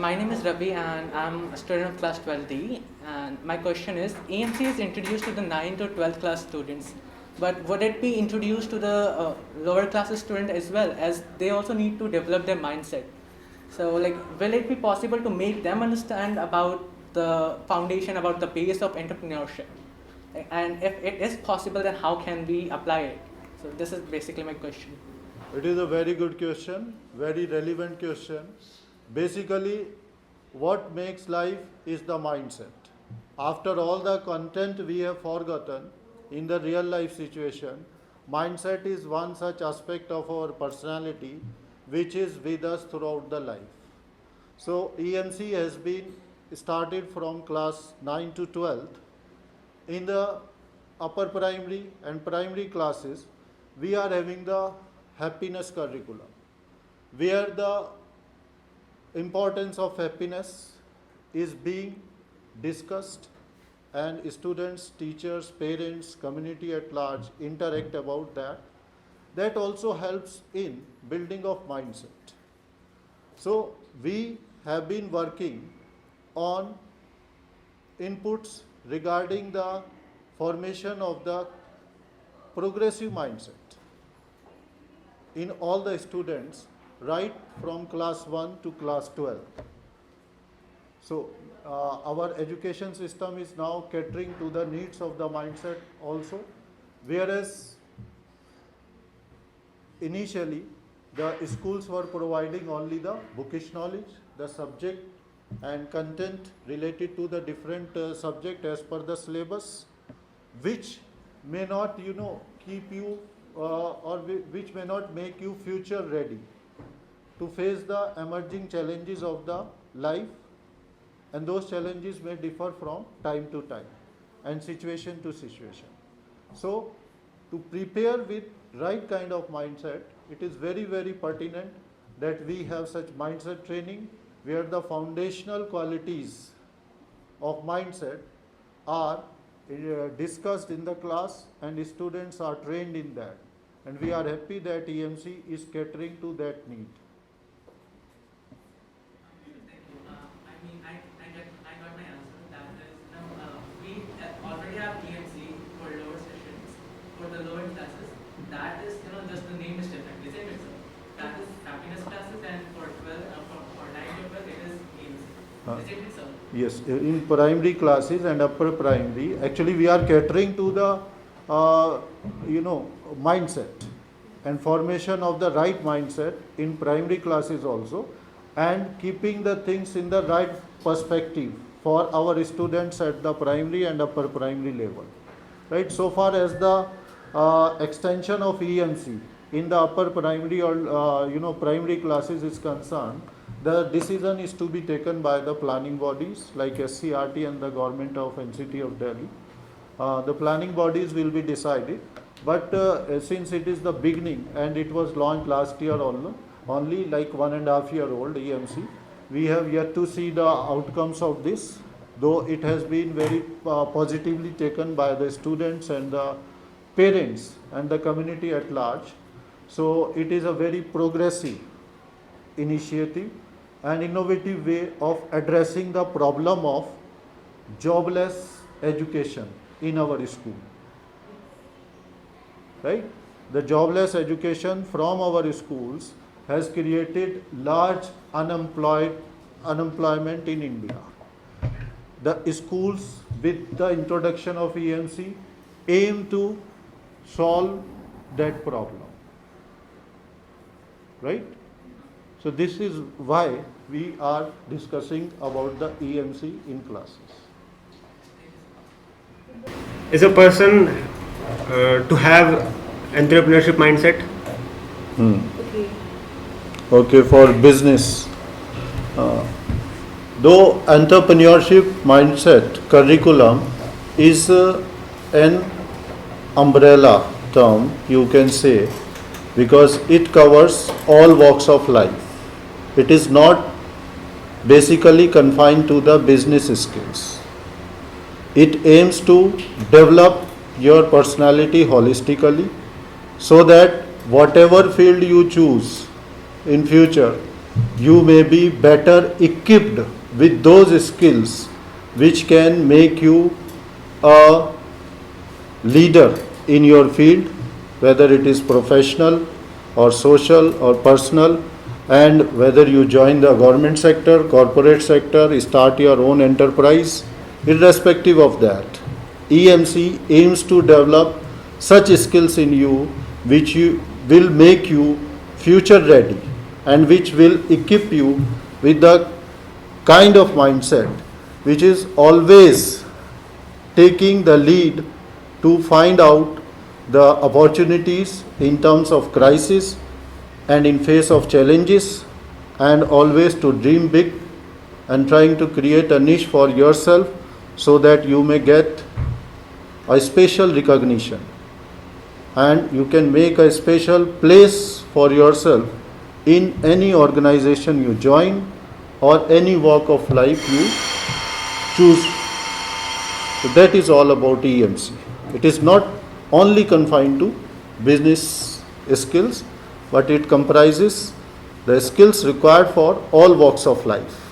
My name is Ravi and I'm a student of class 12D, and my question is EMC is introduced to the 9th to 12th class students, but would it be introduced to the lower classes student as well, as they also need to develop their mindset? So like, will it be possible to make them understand about the foundation, about the base of entrepreneurship? And if it is possible, then how can we apply it? So this is basically my question. It is a very good question, very relevant question. Basically, what makes life is the mindset. After all the content we have forgotten in the real life situation, mindset is one such aspect of our personality which is with us throughout the life. So EMC has been started from class 9 to 12th. In the upper primary and primary classes, we are having the happiness curriculum, where the importance of happiness is being discussed and students, teachers, parents, community at large interact about that. That also helps in building of mindset. So we have been working on inputs regarding the formation of the progressive mindset in all the students right from class 1 to class 12. So our education system is now catering to the needs of the mindset also, whereas initially the schools were providing only the bookish knowledge, the subject and content related to the different subject as per the syllabus, which may not keep you or which may not make you future ready to face the emerging challenges of the life, and those challenges may differ from time to time and situation to situation. So to prepare with right kind of mindset, it is very, very pertinent that we have such mindset training where the foundational qualities of mindset are discussed in the class and students are trained in that, and we are happy that EMC is catering to that need. I got my answer. That is, we already have EMC for lower sessions, for the lower classes. That is, just the name is different, isn't it? So that is happiness classes, and for 12, for 9 to 12, it is EMC. Isn't it so? Yes, in primary classes and upper primary, actually we are catering to the mindset and formation of the right mindset in primary classes also, and keeping the things in the right perspective for our students at the primary and upper primary level. Right. So far as the extension of EMC in the upper primary or primary classes is concerned, the decision is to be taken by the planning bodies like SCRT and the government of NCT of Delhi. The planning bodies will be decided, but since it is the beginning and it was launched last year only like 1.5 year old EMC, we have yet to see the outcomes of this, though it has been very positively taken by the students and the parents and the community at large. So it is a very progressive initiative and innovative way of addressing the problem of jobless education in our school. Right? The jobless education from our schools has created large unemployment in India. The schools with the introduction of EMC aim to solve that problem. Right? So this is why we are discussing about the EMC in classes. Is a person to have entrepreneurship mindset? Okay, for business. Though entrepreneurship mindset curriculum is an umbrella term, you can say, because it covers all walks of life. It is not basically confined to the business skills. It aims to develop your personality holistically so that whatever field you choose in future, you may be better equipped with those skills which can make you a leader in your field, whether it is professional or social or personal, and whether you join the government sector, corporate sector, start your own enterprise, irrespective of that. EMC aims to develop such skills in you which will make you future ready and which will equip you with the kind of mindset which is always taking the lead to find out the opportunities in terms of crisis and in face of challenges, and always to dream big and trying to create a niche for yourself so that you may get a special recognition and you can make a special place for yourself in any organization you join or any walk of life you choose. So that is all about EMC. It is not only confined to business skills, but it comprises the skills required for all walks of life.